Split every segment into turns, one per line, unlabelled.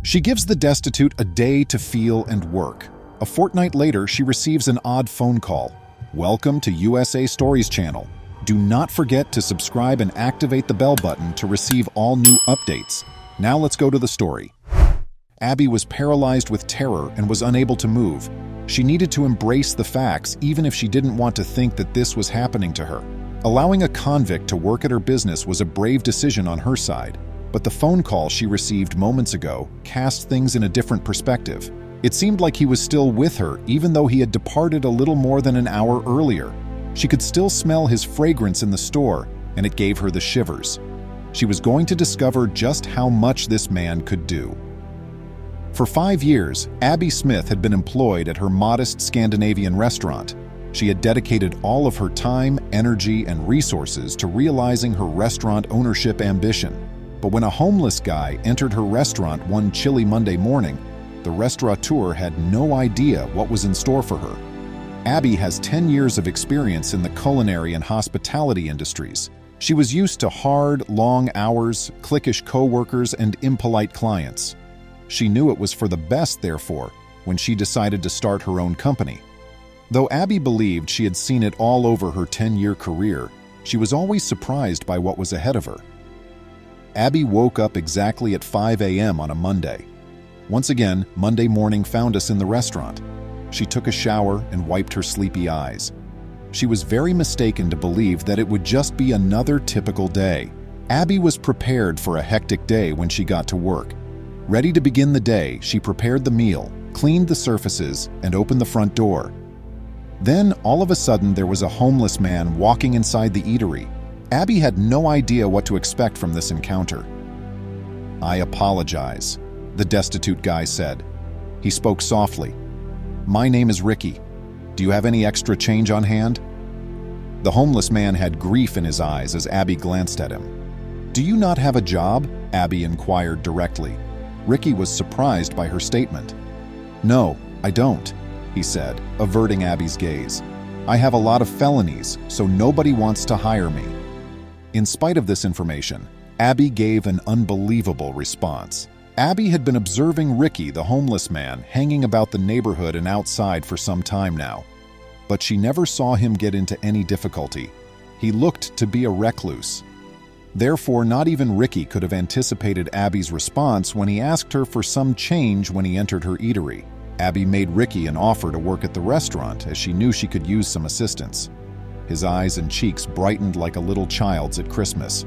She gives the destitute a day to feel and work. A fortnight later, she receives an odd phone call. Welcome to USA Stories channel. Do not forget to subscribe and activate the bell button to receive all new updates. Now let's go to the story. Abby was paralyzed with terror and was unable to move. She needed to embrace the facts even if she didn't want to think that this was happening to her. Allowing a convict to work at her business was a brave decision on her side. But the phone call she received moments ago cast things in a different perspective. It seemed like he was still with her even though he had departed a little more than an hour earlier. She could still smell his fragrance in the store, and it gave her the shivers. She was going to discover just how much this man could do. For 5 years, Abby Smith had been employed at her modest Scandinavian restaurant. She had dedicated all of her time, energy, and resources to realizing her restaurant ownership ambition. But when a homeless guy entered her restaurant one chilly Monday morning, the restaurateur had no idea what was in store for her. Abby has 10 years of experience in the culinary and hospitality industries. She was used to hard, long hours, cliquish co-workers, and impolite clients. She knew it was for the best, therefore, when she decided to start her own company. Though Abby believed she had seen it all over her 10-year career, she was always surprised by what was ahead of her. Abby woke up exactly at 5 a.m. on a Monday. Once again, Monday morning found us in the restaurant. She took a shower and wiped her sleepy eyes. She was very mistaken to believe that it would just be another typical day. Abby was prepared for a hectic day when she got to work. Ready to begin the day, she prepared the meal, cleaned the surfaces, and opened the front door. Then, all of a sudden, there was a homeless man walking inside the eatery. Abby had no idea what to expect from this encounter. "I apologize," the destitute guy said. He spoke softly. "My name is Ricky. Do you have any extra change on hand?" The homeless man had grief in his eyes as Abby glanced at him. "Do you not have a job?" Abby inquired directly. Ricky was surprised by her statement. "No, I don't," he said, averting Abby's gaze. "I have a lot of felonies, so nobody wants to hire me." In spite of this information, Abby gave an unbelievable response. Abby had been observing Ricky, the homeless man, hanging about the neighborhood and outside for some time now. But she never saw him get into any difficulty. He looked to be a recluse. Therefore, not even Ricky could have anticipated Abby's response when he asked her for some change when he entered her eatery. Abby made Ricky an offer to work at the restaurant as she knew she could use some assistance. His eyes and cheeks brightened like a little child's at Christmas.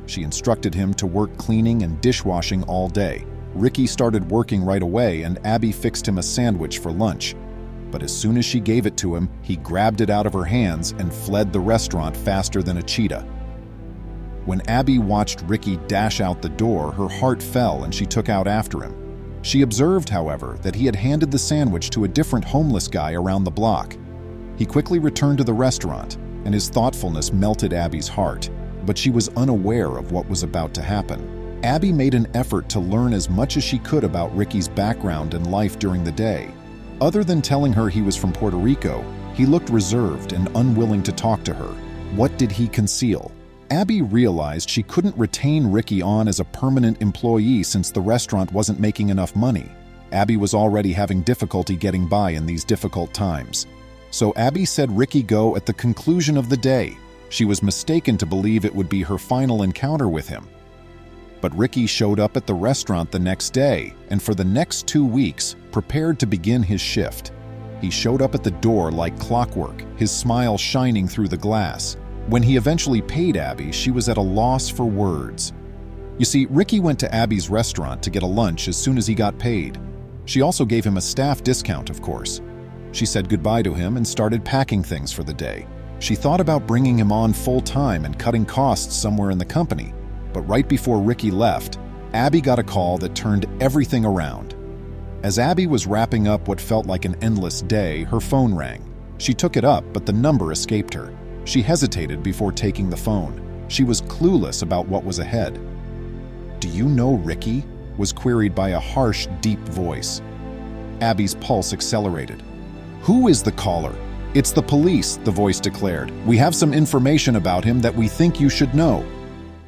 She instructed him to work cleaning and dishwashing all day. Ricky started working right away, and Abby fixed him a sandwich for lunch. But as soon as she gave it to him, he grabbed it out of her hands and fled the restaurant faster than a cheetah. When Abby watched Ricky dash out the door, her heart fell and she took out after him. She observed, however, that he had handed the sandwich to a different homeless guy around the block. He quickly returned to the restaurant, and his thoughtfulness melted Abby's heart, but she was unaware of what was about to happen. Abby made an effort to learn as much as she could about Ricky's background and life during the day. Other than telling her he was from Puerto Rico, he looked reserved and unwilling to talk to her. What did he conceal? Abby realized she couldn't retain Ricky on as a permanent employee since the restaurant wasn't making enough money. Abby was already having difficulty getting by in these difficult times. So Abby said Ricky go at the conclusion of the day. She was mistaken to believe it would be her final encounter with him. But Ricky showed up at the restaurant the next day, and for the next 2 weeks, prepared to begin his shift. He showed up at the door like clockwork, his smile shining through the glass. When he eventually paid Abby, she was at a loss for words. You see, Ricky went to Abby's restaurant to get a lunch as soon as he got paid. She also gave him a staff discount, of course. She said goodbye to him and started packing things for the day. She thought about bringing him on full-time and cutting costs somewhere in the company. But right before Ricky left, Abby got a call that turned everything around. As Abby was wrapping up what felt like an endless day, her phone rang. She took it up, but the number escaped her. She hesitated before taking the phone. She was clueless about what was ahead. "Do you know Ricky?" was queried by a harsh, deep voice. Abby's pulse accelerated. "Who is the caller?" "It's the police," the voice declared. "We have some information about him that we think you should know."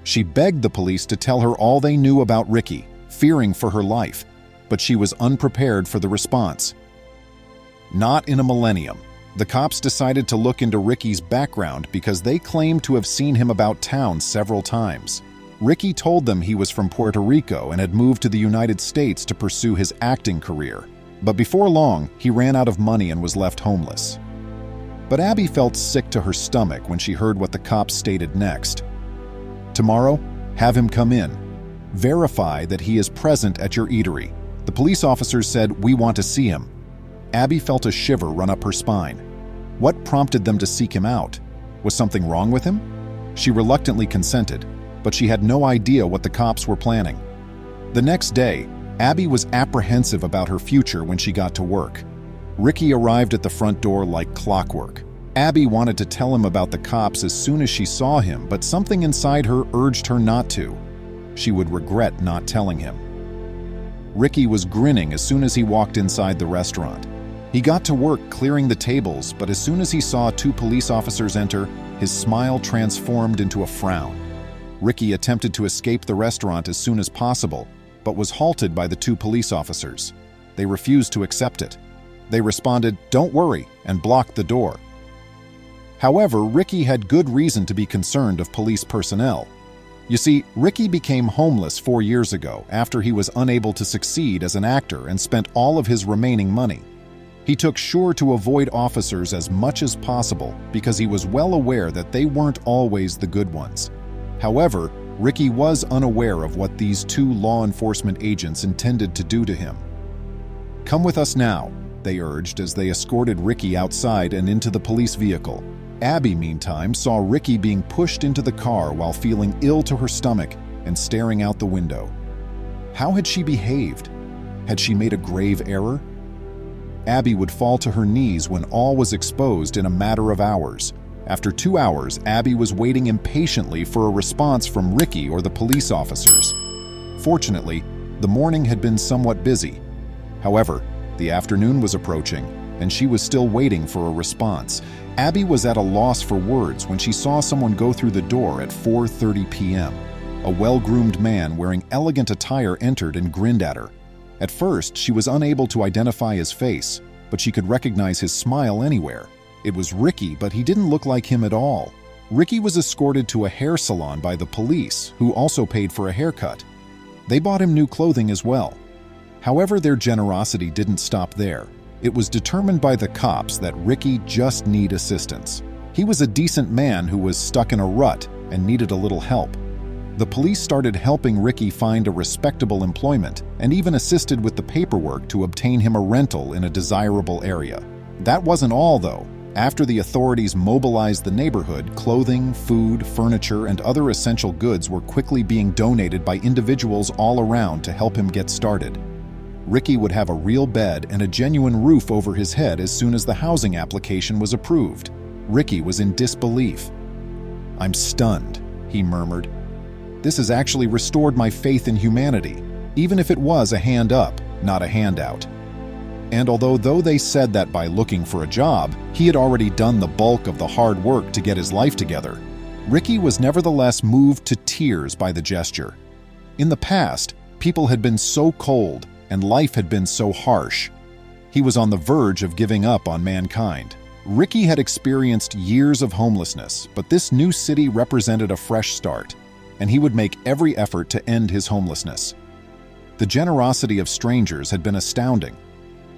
She begged the police to tell her all they knew about Ricky, fearing for her life. but she was unprepared for the response. Not in a millennium. The cops decided to look into Ricky's background because they claimed to have seen him about town several times. Ricky told them he was from Puerto Rico and had moved to the United States to pursue his acting career. But before long, he ran out of money and was left homeless. But Abby felt sick to her stomach when she heard what the cops stated next. Tomorrow, have him come in. Verify that he is present at your eatery. The police officers said, "We want to see him." Abby felt a shiver run up her spine. What prompted them to seek him out? Was something wrong with him? She reluctantly consented, but she had no idea what the cops were planning. The next day, Abby was apprehensive about her future when she got to work. Ricky arrived at the front door like clockwork. Abby wanted to tell him about the cops as soon as she saw him, but something inside her urged her not to. She would regret not telling him. Ricky was grinning as soon as he walked inside the restaurant. He got to work clearing the tables, but as soon as he saw 2 police officers enter, his smile transformed into a frown. Ricky attempted to escape the restaurant as soon as possible, but was halted by the 2 police officers. They refused to accept it. They responded, "Don't worry," and blocked the door. However, Ricky had good reason to be concerned of police personnel. You see, Ricky became homeless 4 years ago after he was unable to succeed as an actor and spent all of his remaining money. He took sure to avoid officers as much as possible because he was well aware that they weren't always the good ones. However, Ricky was unaware of what these 2 law enforcement agents intended to do to him. "Come with us now," they urged as they escorted Ricky outside and into the police vehicle. Abby, meantime, saw Ricky being pushed into the car while feeling ill to her stomach and staring out the window. How had she behaved? Had she made a grave error? Abby would fall to her knees when all was exposed in a matter of hours. After 2 hours, Abby was waiting impatiently for a response from Ricky or the police officers. Fortunately, the morning had been somewhat busy. However, the afternoon was approaching, and she was still waiting for a response. Abby was at a loss for words when she saw someone go through the door at 4:30 p.m. A well-groomed man wearing elegant attire entered and grinned at her. At first, she was unable to identify his face, but she could recognize his smile anywhere. It was Ricky, but he didn't look like him at all. Ricky was escorted to a hair salon by the police, who also paid for a haircut. They bought him new clothing as well. However, their generosity didn't stop there. It was determined by the cops that Ricky just needed assistance. He was a decent man who was stuck in a rut and needed a little help. The police started helping Ricky find a respectable employment and even assisted with the paperwork to obtain him a rental in a desirable area. That wasn't all, though. After the authorities mobilized the neighborhood, clothing, food, furniture, and other essential goods were quickly being donated by individuals all around to help him get started. Ricky would have a real bed and a genuine roof over his head as soon as the housing application was approved. Ricky was in disbelief. "I'm stunned," he murmured. "This has actually restored my faith in humanity, even if it was a hand up, not a handout." And although they said that by looking for a job, he had already done the bulk of the hard work to get his life together, Ricky was nevertheless moved to tears by the gesture. In the past, people had been so cold and life had been so harsh. He was on the verge of giving up on mankind. Ricky had experienced years of homelessness, but this new city represented a fresh start, and he would make every effort to end his homelessness. The generosity of strangers had been astounding.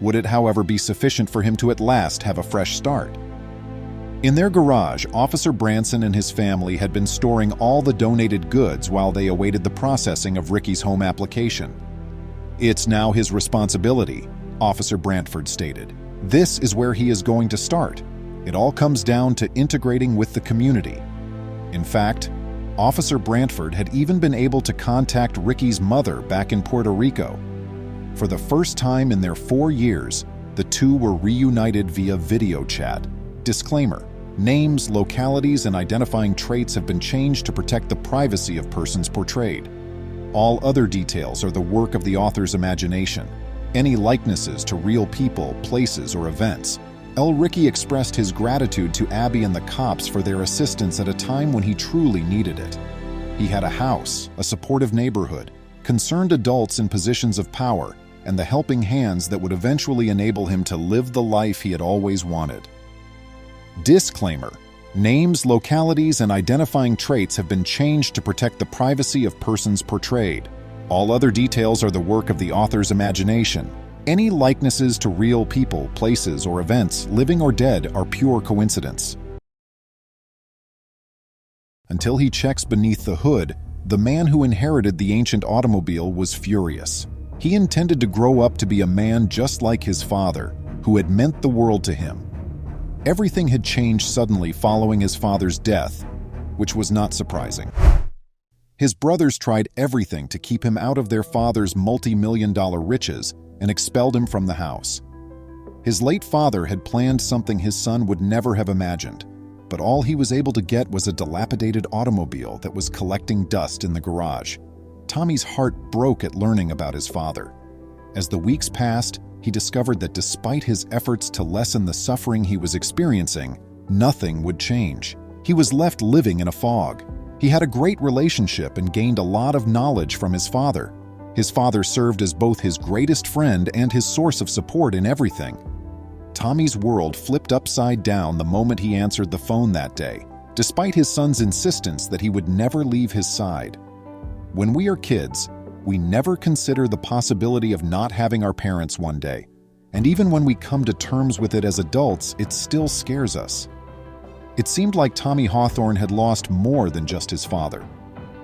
Would it, however, be sufficient for him to at last have a fresh start? In their garage, Officer Branson and his family had been storing all the donated goods while they awaited the processing of Ricky's home application. "It's now his responsibility," Officer Brantford stated. "This is where he is going to start. It all comes down to integrating with the community." In fact, Officer Brantford had even been able to contact Ricky's mother back in Puerto Rico. For the first time in their 4 years, the two were reunited via video chat. Disclaimer: names, localities, and identifying traits have been changed to protect the privacy of persons portrayed. All other details are the work of the author's imagination. Any likenesses to real people, places, or events. Ricky expressed his gratitude to Abby and the cops for their assistance at a time when he truly needed it. He had a house, a supportive neighborhood, concerned adults in positions of power, and the helping hands that would eventually enable him to live the life he had always wanted. Disclaimer: names, localities, and identifying traits have been changed to protect the privacy of persons portrayed. All other details are the work of the author's imagination. Any likenesses to real people, places, or events, living or dead, are pure coincidence. Until he checks beneath the hood, the man who inherited the ancient automobile was furious. He intended to grow up to be a man just like his father, who had meant the world to him. Everything had changed suddenly following his father's death, which was not surprising. His brothers tried everything to keep him out of their father's multi-million-dollar riches and expelled him from the house. His late father had planned something his son would never have imagined, but all he was able to get was a dilapidated automobile that was collecting dust in the garage. Tommy's heart broke at learning about his father. As the weeks passed, he discovered that despite his efforts to lessen the suffering he was experiencing, nothing would change. He was left living in a fog. He had a great relationship and gained a lot of knowledge from his father. His father served as both his greatest friend and his source of support in everything. Tommy's world flipped upside down the moment he answered the phone that day, despite his son's insistence that he would never leave his side. When we are kids, we never consider the possibility of not having our parents one day, and even when we come to terms with it as adults, it still scares us. It seemed like Tommy Hawthorne had lost more than just his father.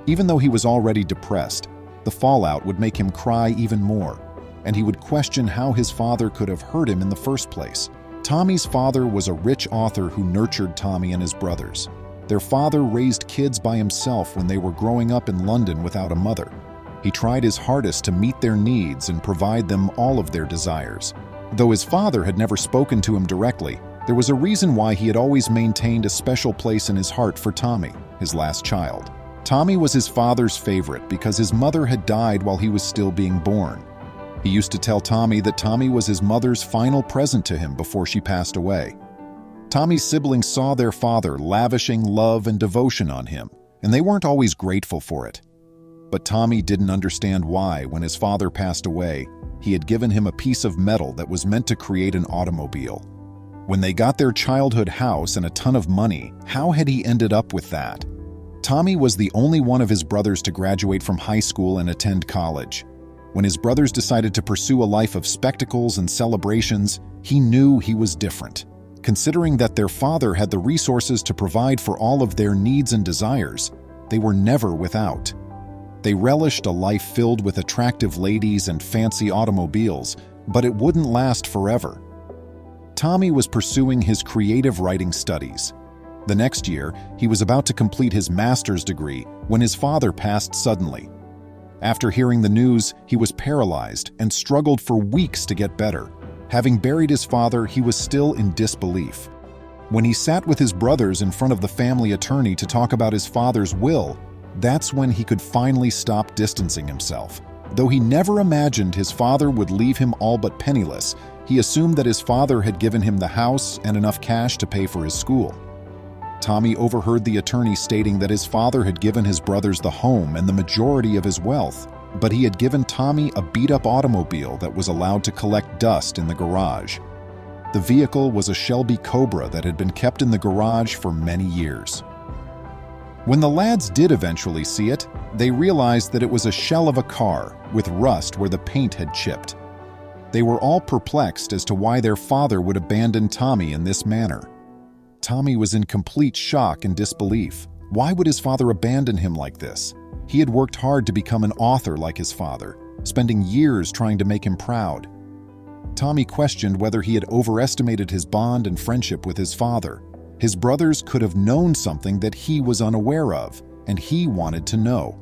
Even though he was already depressed, the fallout would make him cry even more, and he would question how his father could have hurt him in the first place. Tommy's father was a rich author who nurtured Tommy and his brothers. Their father raised kids by himself when they were growing up in London without a mother. He tried his hardest to meet their needs and provide them all of their desires. Though his father had never spoken to him directly, there was a reason why he had always maintained a special place in his heart for Tommy, his last child. Tommy was his father's favorite because his mother had died while he was still being born. He used to tell Tommy that Tommy was his mother's final present to him before she passed away. Tommy's siblings saw their father lavishing love and devotion on him, and they weren't always grateful for it. But Tommy didn't understand why, when his father passed away, he had given him a piece of metal that was meant to create an automobile. When they got their childhood house and a ton of money, how had he ended up with that? Tommy was the only one of his brothers to graduate from high school and attend college. When his brothers decided to pursue a life of spectacles and celebrations, he knew he was different. Considering that their father had the resources to provide for all of their needs and desires, they were never without. They relished a life filled with attractive ladies and fancy automobiles, but it wouldn't last forever. Tommy was pursuing his creative writing studies. The next year, he was about to complete his master's degree when his father passed suddenly. After hearing the news, he was paralyzed and struggled for weeks to get better. Having buried his father, he was still in disbelief. When he sat with his brothers in front of the family attorney to talk about his father's will, that's when he could finally stop distancing himself. Though he never imagined his father would leave him all but penniless, he assumed that his father had given him the house and enough cash to pay for his school. Tommy overheard the attorney stating that his father had given his brothers the home and the majority of his wealth, but he had given Tommy a beat-up automobile that was allowed to collect dust in the garage. The vehicle was a Shelby Cobra that had been kept in the garage for many years. When the lads did eventually see it, they realized that it was a shell of a car with rust where the paint had chipped. They were all perplexed as to why their father would abandon Tommy in this manner. Tommy was in complete shock and disbelief. Why would his father abandon him like this? He had worked hard to become an author like his father, spending years trying to make him proud. Tommy questioned whether he had overestimated his bond and friendship with his father. His brothers could have known something that he was unaware of, and he wanted to know.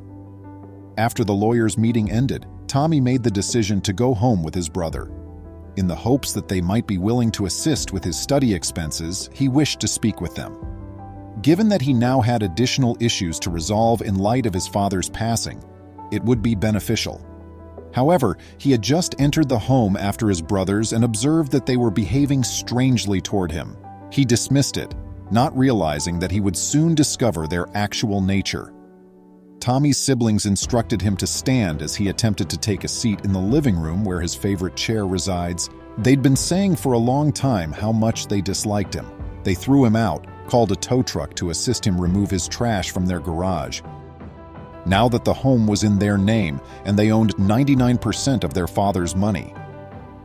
After the lawyers' meeting ended, Tommy made the decision to go home with his brother. In the hopes that they might be willing to assist with his study expenses, he wished to speak with them. Given that he now had additional issues to resolve in light of his father's passing, it would be beneficial. However, he had just entered the home after his brothers and observed that they were behaving strangely toward him. He dismissed it, not realizing that he would soon discover their actual nature. Tommy's siblings instructed him to stand as he attempted to take a seat in the living room where his favorite chair resides. They'd been saying for a long time how much they disliked him. They threw him out, called a tow truck to assist him remove his trash from their garage. Now that the home was in their name and they owned 99% of their father's money.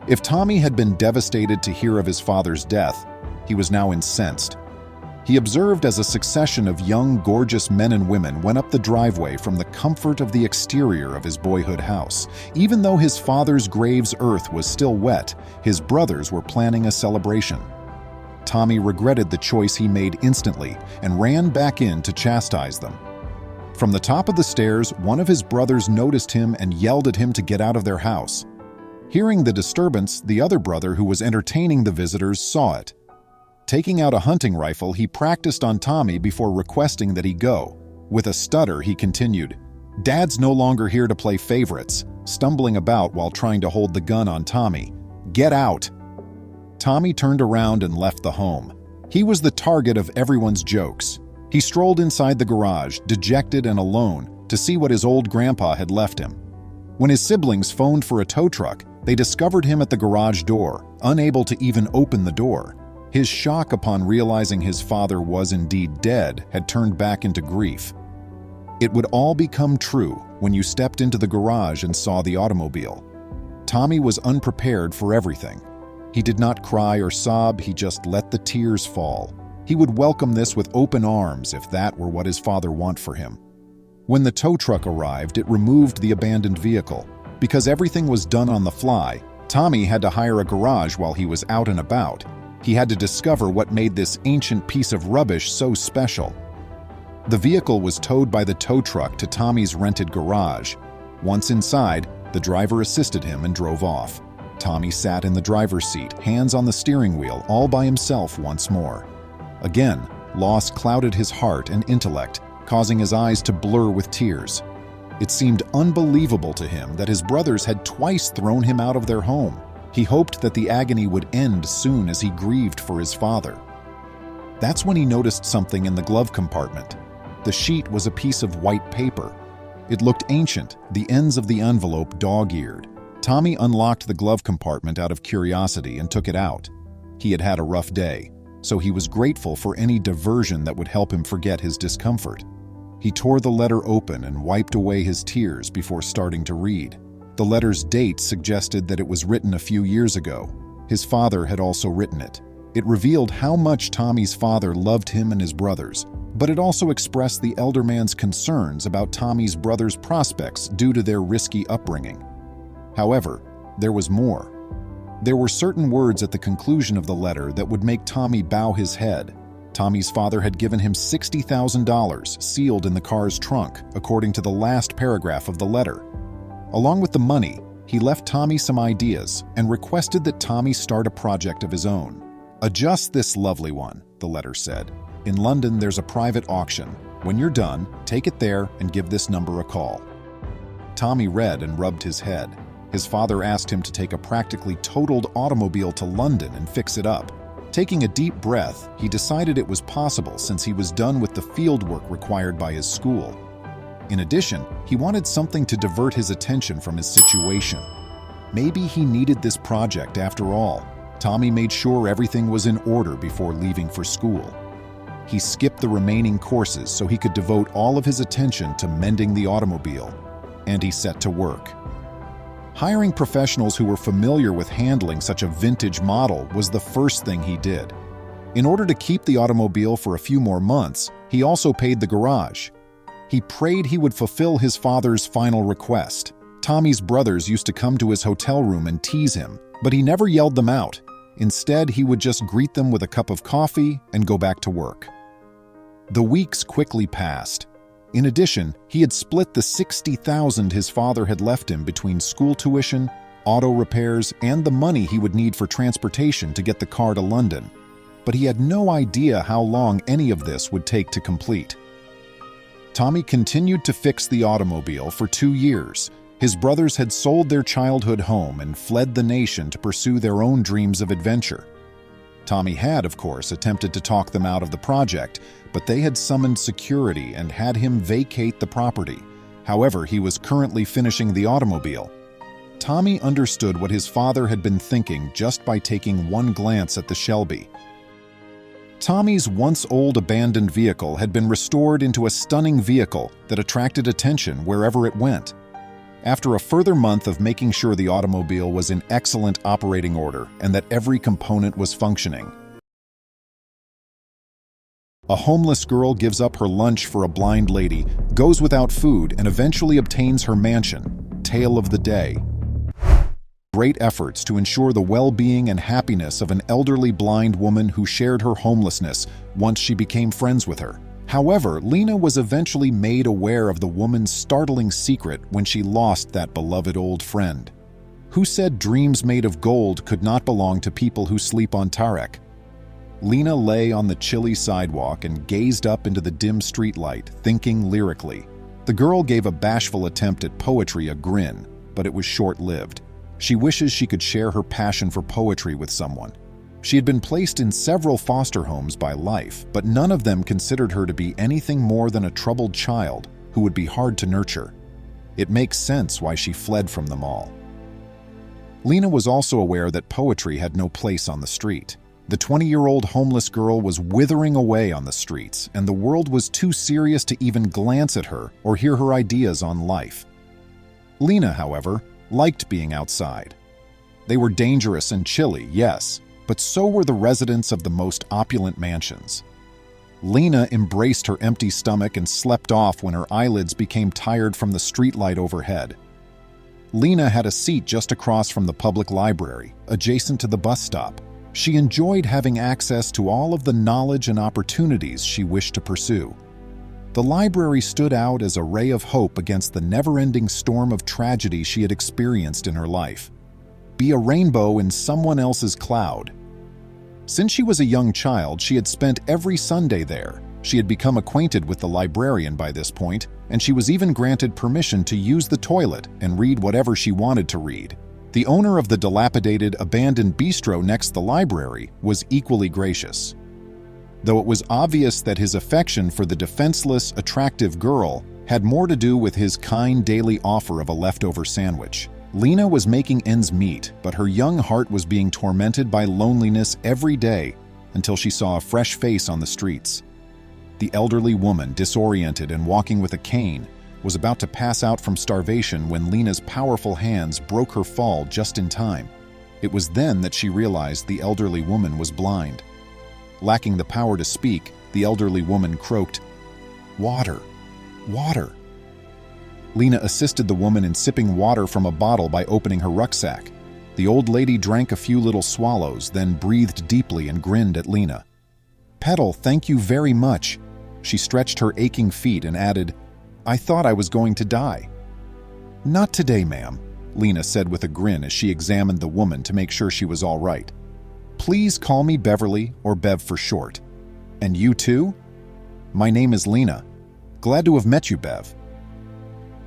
If Tommy had been devastated to hear of his father's death, he was now incensed. He observed as a succession of young, gorgeous men and women went up the driveway from the comfort of the exterior of his boyhood house. Even though his father's grave's earth was still wet, his brothers were planning a celebration. Tommy regretted the choice he made instantly and ran back in to chastise them. From the top of the stairs, one of his brothers noticed him and yelled at him to get out of their house. Hearing the disturbance, the other brother who was entertaining the visitors saw it. Taking out a hunting rifle, he practiced on Tommy before requesting that he go. With a stutter, he continued, "Dad's no longer here to play favorites," stumbling about while trying to hold the gun on Tommy. "Get out!" Tommy turned around and left the home. He was the target of everyone's jokes. He strolled inside the garage, dejected and alone, to see what his old grandpa had left him. When his siblings phoned for a tow truck, they discovered him at the garage door, unable to even open the door. His shock upon realizing his father was indeed dead had turned back into grief. It would all become true when you stepped into the garage and saw the automobile. Tommy was unprepared for everything. He did not cry or sob, he just let the tears fall. He would welcome this with open arms if that were what his father wanted for him. When the tow truck arrived, it removed the abandoned vehicle. Because everything was done on the fly, Tommy had to hire a garage while he was out and about. He had to discover what made this ancient piece of rubbish so special. The vehicle was towed by the tow truck to Tommy's rented garage. Once inside, the driver assisted him and drove off. Tommy sat in the driver's seat, hands on the steering wheel, all by himself once more. Again, loss clouded his heart and intellect, causing his eyes to blur with tears. It seemed unbelievable to him that his brothers had twice thrown him out of their home. He hoped that the agony would end soon as he grieved for his father. That's when he noticed something in the glove compartment. The sheet was a piece of white paper. It looked ancient, the ends of the envelope dog-eared. Tommy unlocked the glove compartment out of curiosity and took it out. He had had a rough day, so he was grateful for any diversion that would help him forget his discomfort. He tore the letter open and wiped away his tears before starting to read. The letter's date suggested that it was written a few years ago. His father had also written it. It revealed how much Tommy's father loved him and his brothers, but it also expressed the elder man's concerns about Tommy's brothers' prospects due to their risky upbringing. However, there was more. There were certain words at the conclusion of the letter that would make Tommy bow his head. Tommy's father had given him $60,000 sealed in the car's trunk, according to the last paragraph of the letter. Along with the money, he left Tommy some ideas and requested that Tommy start a project of his own. "Adjust this lovely one," the letter said. "In London, there's a private auction. When you're done, take it there and give this number a call." Tommy read and rubbed his head. His father asked him to take a practically totaled automobile to London and fix it up. Taking a deep breath, he decided it was possible since he was done with the field work required by his school. In addition, he wanted something to divert his attention from his situation. Maybe he needed this project after all. Tommy made sure everything was in order before leaving for school. He skipped the remaining courses so he could devote all of his attention to mending the automobile, and he set to work. Hiring professionals who were familiar with handling such a vintage model was the first thing he did. In order to keep the automobile for a few more months, he also paid the garage. He prayed he would fulfill his father's final request. Tommy's brothers used to come to his hotel room and tease him, but he never yelled them out. Instead, he would just greet them with a cup of coffee and go back to work. The weeks quickly passed. In addition, he had split the $60,000 his father had left him between school tuition, auto repairs, and the money he would need for transportation to get the car to London. But he had no idea how long any of this would take to complete. Tommy continued to fix the automobile for 2 years. His brothers had sold their childhood home and fled the nation to pursue their own dreams of adventure. Tommy had, of course, attempted to talk them out of the project, but they had summoned security and had him vacate the property, However, he was currently finishing the automobile. Tommy understood what his father had been thinking just by taking one glance at the Shelby. Tommy's once-old abandoned vehicle had been restored into a stunning vehicle that attracted attention wherever it went. After a further month of making sure the automobile was in excellent operating order and that every component was functioning, a homeless girl gives up her lunch for a blind lady, goes without food, and eventually obtains her mansion. Tale of the day. Great efforts to ensure the well-being and happiness of an elderly blind woman who shared her homelessness once she became friends with her. However, Lena was eventually made aware of the woman's startling secret when she lost that beloved old friend. Who said dreams made of gold could not belong to people who sleep on Tarek? Lena lay on the chilly sidewalk and gazed up into the dim streetlight, thinking lyrically. The girl gave a bashful attempt at poetry a grin, but it was short-lived. She wishes she could share her passion for poetry with someone. She had been placed in several foster homes by life, but none of them considered her to be anything more than a troubled child who would be hard to nurture. It makes sense why she fled from them all. Lena was also aware that poetry had no place on the street. The 20-year-old homeless girl was withering away on the streets, and the world was too serious to even glance at her or hear her ideas on life. Lena, however, liked being outside. They were dangerous and chilly, yes, but so were the residents of the most opulent mansions. Lena embraced her empty stomach and slept off when her eyelids became tired from the streetlight overhead. Lena had a seat just across from the public library, adjacent to the bus stop. She enjoyed having access to all of the knowledge and opportunities she wished to pursue. The library stood out as a ray of hope against the never-ending storm of tragedy she had experienced in her life. Be a rainbow in someone else's cloud. Since she was a young child, she had spent every Sunday there. She had become acquainted with the librarian by this point, and she was even granted permission to use the toilet and read whatever she wanted to read. The owner of the dilapidated, abandoned bistro next to the library was equally gracious. Though it was obvious that his affection for the defenseless, attractive girl had more to do with his kind daily offer of a leftover sandwich. Lena was making ends meet, but her young heart was being tormented by loneliness every day until she saw a fresh face on the streets. The elderly woman, disoriented and walking with a cane, was about to pass out from starvation when Lena's powerful hands broke her fall just in time. It was then that she realized the elderly woman was blind. Lacking the power to speak, the elderly woman croaked, "Water, water." Lena assisted the woman in sipping water from a bottle by opening her rucksack. The old lady drank a few little swallows, then breathed deeply and grinned at Lena. "Petal, thank you very much." She stretched her aching feet and added, "I thought I was going to die." "Not today, ma'am," Lena said with a grin as she examined the woman to make sure she was all right. "Please call me Beverly, or Bev for short. And you too?" "My name is Lena. Glad to have met you, Bev."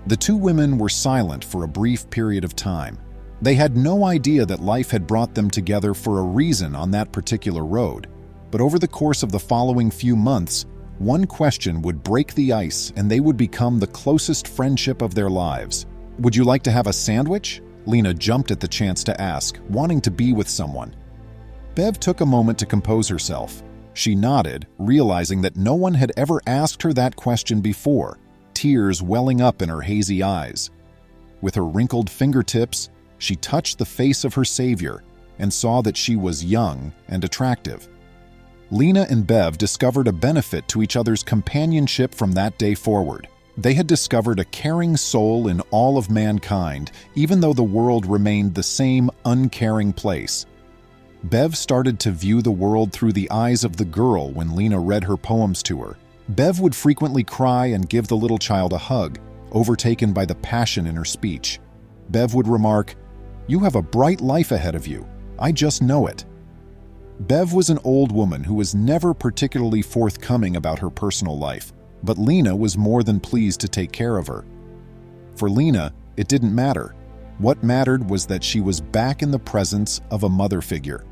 The two women were silent for a brief period of time. They had no idea that life had brought them together for a reason on that particular road. But over the course of the following few months, one question would break the ice and they would become the closest friendship of their lives. "Would you like to have a sandwich?" Lena jumped at the chance to ask, wanting to be with someone. Bev took a moment to compose herself. She nodded, realizing that no one had ever asked her that question before, tears welling up in her hazy eyes. With her wrinkled fingertips, she touched the face of her savior and saw that she was young and attractive. Lena and Bev discovered a benefit to each other's companionship from that day forward. They had discovered a caring soul in all of mankind, even though the world remained the same uncaring place. Bev started to view the world through the eyes of the girl when Lena read her poems to her. Bev would frequently cry and give the little child a hug, overtaken by the passion in her speech. Bev would remark, "You have a bright life ahead of you. I just know it." Bev was an old woman who was never particularly forthcoming about her personal life, but Lena was more than pleased to take care of her. For Lena, it didn't matter. What mattered was that she was back in the presence of a mother figure.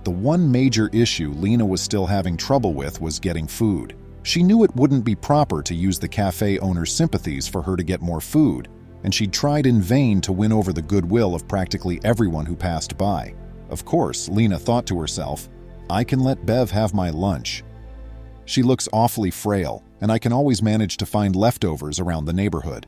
The one major issue Lena was still having trouble with was getting food. She knew it wouldn't be proper to use the cafe owner's sympathies for her to get more food, and she'd tried in vain to win over the goodwill of practically everyone who passed by. Of course, Lena thought to herself, I can let Bev have my lunch. She looks awfully frail, and I can always manage to find leftovers around the neighborhood.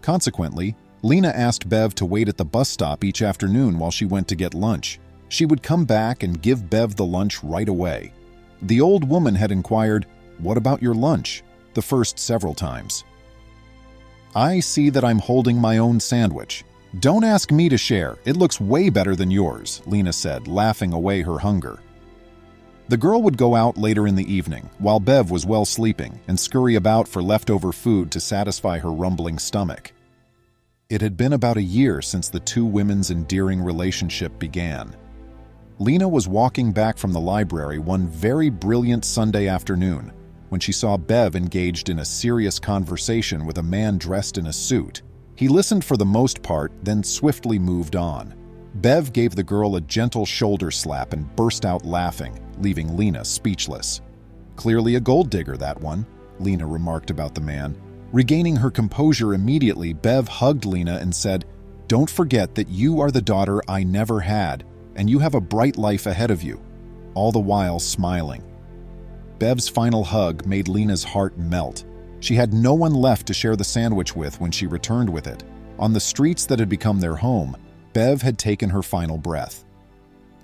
Consequently, Lena asked Bev to wait at the bus stop each afternoon while she went to get lunch. She would come back and give Bev the lunch right away. The old woman had inquired, "What about your lunch?" the first several times. "I see that I'm holding my own sandwich. Don't ask me to share, it looks way better than yours," Lena said, laughing away her hunger. The girl would go out later in the evening, while Bev was well sleeping, and scurry about for leftover food to satisfy her rumbling stomach. It had been about a year since the two women's endearing relationship began. Lena was walking back from the library one very brilliant Sunday afternoon when she saw Bev engaged in a serious conversation with a man dressed in a suit. He listened for the most part, then swiftly moved on. Bev gave the girl a gentle shoulder slap and burst out laughing, leaving Lena speechless. "Clearly a gold digger, that one," Lena remarked about the man. Regaining her composure immediately, Bev hugged Lena and said, "Don't forget that you are the daughter I never had, and you have a bright life ahead of you," all the while smiling. Bev's final hug made Lena's heart melt. She had no one left to share the sandwich with when she returned with it. On the streets that had become their home, Bev had taken her final breath.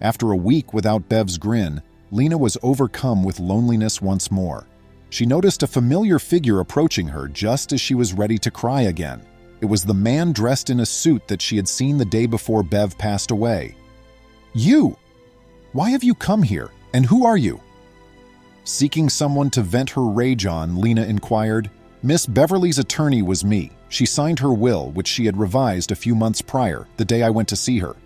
After a week without Bev's grin, Lena was overcome with loneliness once more. She noticed a familiar figure approaching her just as she was ready to cry again. It was the man dressed in a suit that she had seen the day before Bev passed away. "You! Why have you come here, and who are you?" Seeking someone to vent her rage on, Lena inquired. "Miss Beverly's attorney was me. She signed her will, which she had revised a few months prior, the day I went to see her."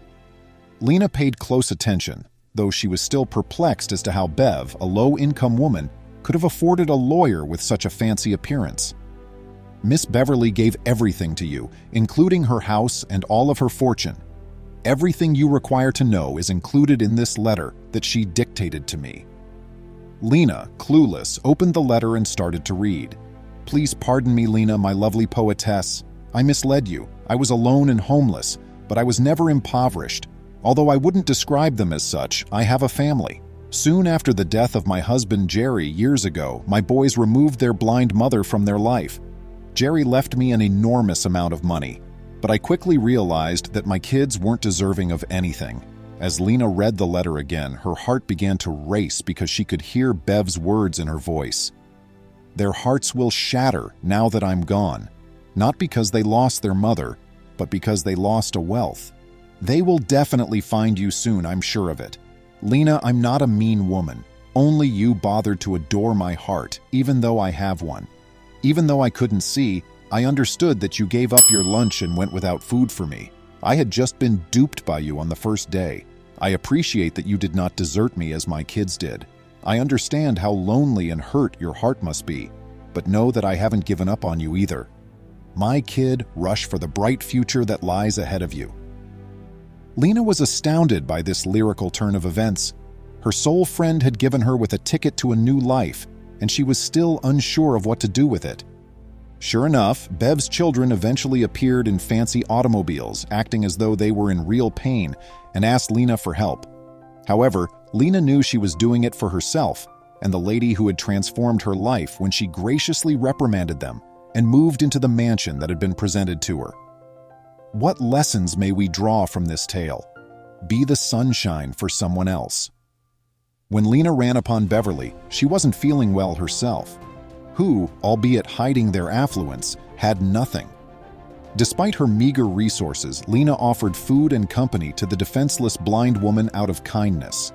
Lena paid close attention, though she was still perplexed as to how Bev, a low-income woman, could have afforded a lawyer with such a fancy appearance. "Miss Beverly gave everything to you, including her house and all of her fortune. Everything you require to know is included in this letter that she dictated to me." Lena, clueless, opened the letter and started to read. "Please pardon me, Lena, my lovely poetess. I misled you. I was alone and homeless, but I was never impoverished. Although I wouldn't describe them as such, I have a family. Soon after the death of my husband Jerry years ago, my boys removed their blind mother from their life. Jerry left me an enormous amount of money, but I quickly realized that my kids weren't deserving of anything." As Lena read the letter again, her heart began to race because she could hear Bev's words in her voice. "Their hearts will shatter now that I'm gone, not because they lost their mother, but because they lost a wealth. They will definitely find you soon, I'm sure of it. Lena, I'm not a mean woman. Only you bothered to adore my heart, even though I have one. Even though I couldn't see, I understood that you gave up your lunch and went without food for me. I had just been duped by you on the first day. I appreciate that you did not desert me as my kids did. I understand how lonely and hurt your heart must be, but know that I haven't given up on you either. My kid, rush for the bright future that lies ahead of you." Lena was astounded by this lyrical turn of events. Her soul friend had given her with a ticket to a new life, and she was still unsure of what to do with it. Sure enough, Bev's children eventually appeared in fancy automobiles, acting as though they were in real pain, and asked Lena for help. However, Lena knew she was doing it for herself and the lady who had transformed her life when she graciously reprimanded them and moved into the mansion that had been presented to her. What lessons may we draw from this tale? Be the sunshine for someone else. When Lena ran upon Beverly, she wasn't feeling well herself, who, albeit hiding their affluence, had nothing. Despite her meager resources, Lena offered food and company to the defenseless blind woman out of kindness.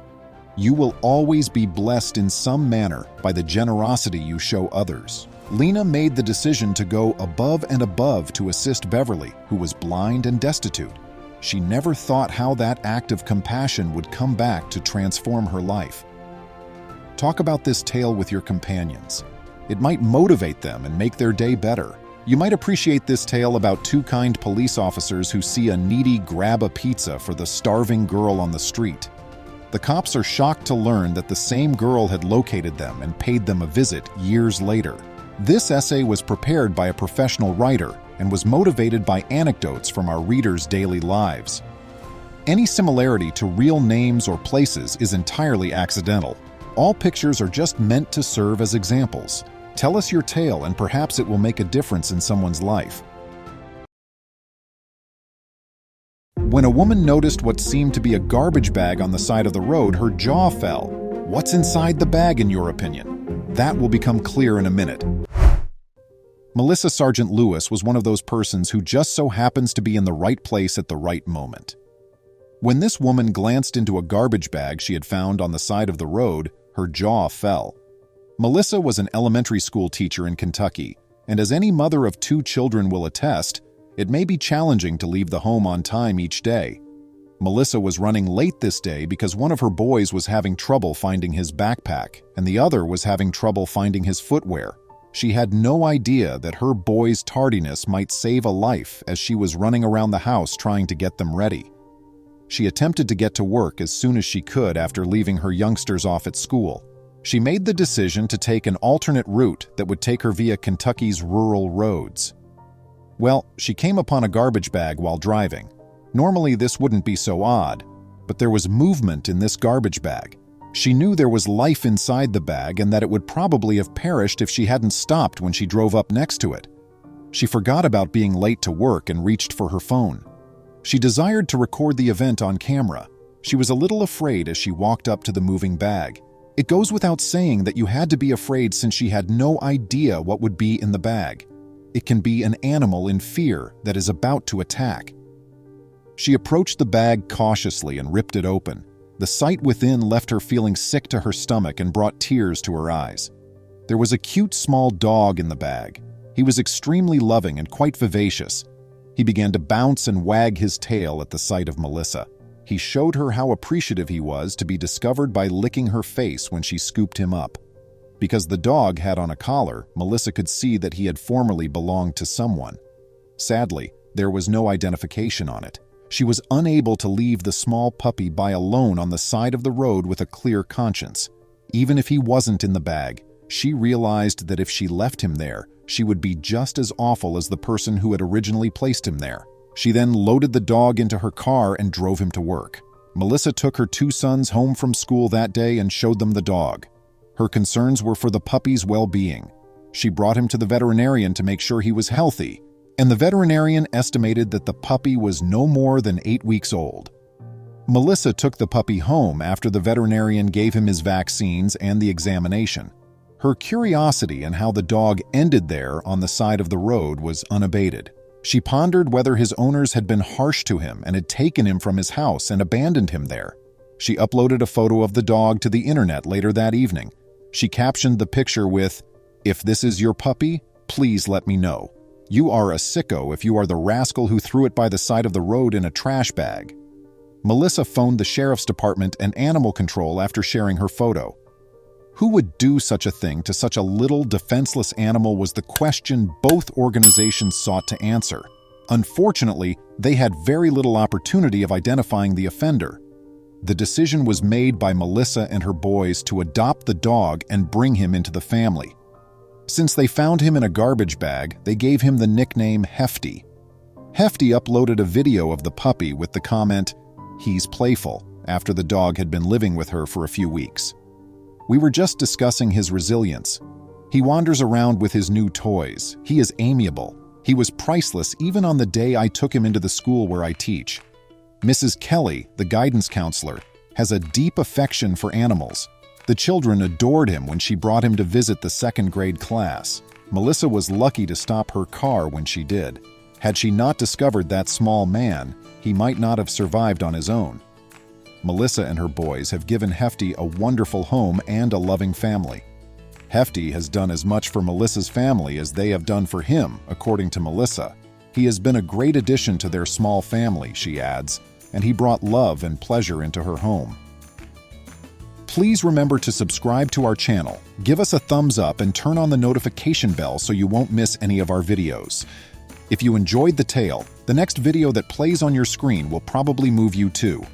You will always be blessed in some manner by the generosity you show others. Lena made the decision to go above and above to assist Beverly, who was blind and destitute. She never thought how that act of compassion would come back to transform her life. Talk about this tale with your companions. It might motivate them and make their day better. You might appreciate this tale about two kind police officers who see a needy grab a pizza for the starving girl on the street. The cops are shocked to learn that the same girl had located them and paid them a visit years later. This essay was prepared by a professional writer and was motivated by anecdotes from our readers' daily lives. Any similarity to real names or places is entirely accidental. All pictures are just meant to serve as examples. Tell us your tale and perhaps it will make a difference in someone's life. When a woman noticed what seemed to be a garbage bag on the side of the road, her jaw fell. What's inside the bag, in your opinion? That will become clear in a minute. Melissa Sargent Lewis was one of those persons who just so happens to be in the right place at the right moment. When this woman glanced into a garbage bag she had found on the side of the road, her jaw fell. Melissa was an elementary school teacher in Kentucky, and as any mother of 2 children will attest, it may be challenging to leave the home on time each day. Melissa was running late this day because one of her boys was having trouble finding his backpack, and the other was having trouble finding his footwear. She had no idea that her boy's tardiness might save a life as she was running around the house trying to get them ready. She attempted to get to work as soon as she could after leaving her youngsters off at school. She made the decision to take an alternate route that would take her via Kentucky's rural roads. Well, she came upon a garbage bag while driving. Normally this wouldn't be so odd, but there was movement in this garbage bag. She knew there was life inside the bag and that it would probably have perished if she hadn't stopped when she drove up next to it. She forgot about being late to work and reached for her phone. She desired to record the event on camera. She was a little afraid as she walked up to the moving bag. It goes without saying that you had to be afraid since she had no idea what would be in the bag. It can be an animal in fear that is about to attack. She approached the bag cautiously and ripped it open. The sight within left her feeling sick to her stomach and brought tears to her eyes. There was a cute small dog in the bag. He was extremely loving and quite vivacious. He began to bounce and wag his tail at the sight of Melissa. He showed her how appreciative he was to be discovered by licking her face when she scooped him up. Because the dog had on a collar, Melissa could see that he had formerly belonged to someone. Sadly, there was no identification on it. She was unable to leave the small puppy by alone on the side of the road with a clear conscience. Even if he wasn't in the bag, she realized that if she left him there, she would be just as awful as the person who had originally placed him there. She then loaded the dog into her car and drove him to work. Melissa took her 2 sons home from school that day and showed them the dog. Her concerns were for the puppy's well-being. She brought him to the veterinarian to make sure he was healthy, and the veterinarian estimated that the puppy was no more than 8 weeks old. Melissa took the puppy home after the veterinarian gave him his vaccines and the examination. Her curiosity in how the dog ended there on the side of the road was unabated. She pondered whether his owners had been harsh to him and had taken him from his house and abandoned him there. She uploaded a photo of the dog to the internet later that evening. She captioned the picture with, "If this is your puppy, please let me know. You are a sicko if you are the rascal who threw it by the side of the road in a trash bag." Melissa phoned the sheriff's department and animal control after sharing her photo. Who would do such a thing to such a little, defenseless animal was the question both organizations sought to answer. Unfortunately, they had very little opportunity of identifying the offender. The decision was made by Melissa and her boys to adopt the dog and bring him into the family. Since they found him in a garbage bag, they gave him the nickname Hefty. Hefty uploaded a video of the puppy with the comment, "He's playful," after the dog had been living with her for a few weeks. "We were just discussing his resilience. He wanders around with his new toys. He is amiable. He was priceless even on the day I took him into the school where I teach." Mrs. Kelly, the guidance counselor, has a deep affection for animals. The children adored him when she brought him to visit the 2nd grade class. Melissa was lucky to stop her car when she did. Had she not discovered that small man, he might not have survived on his own. Melissa and her boys have given Hefty a wonderful home and a loving family. Hefty has done as much for Melissa's family as they have done for him, according to Melissa. He has been a great addition to their small family, she adds, and he brought love and pleasure into her home. Please remember to subscribe to our channel, give us a thumbs up, and turn on the notification bell so you won't miss any of our videos. If you enjoyed the tale, the next video that plays on your screen will probably move you too.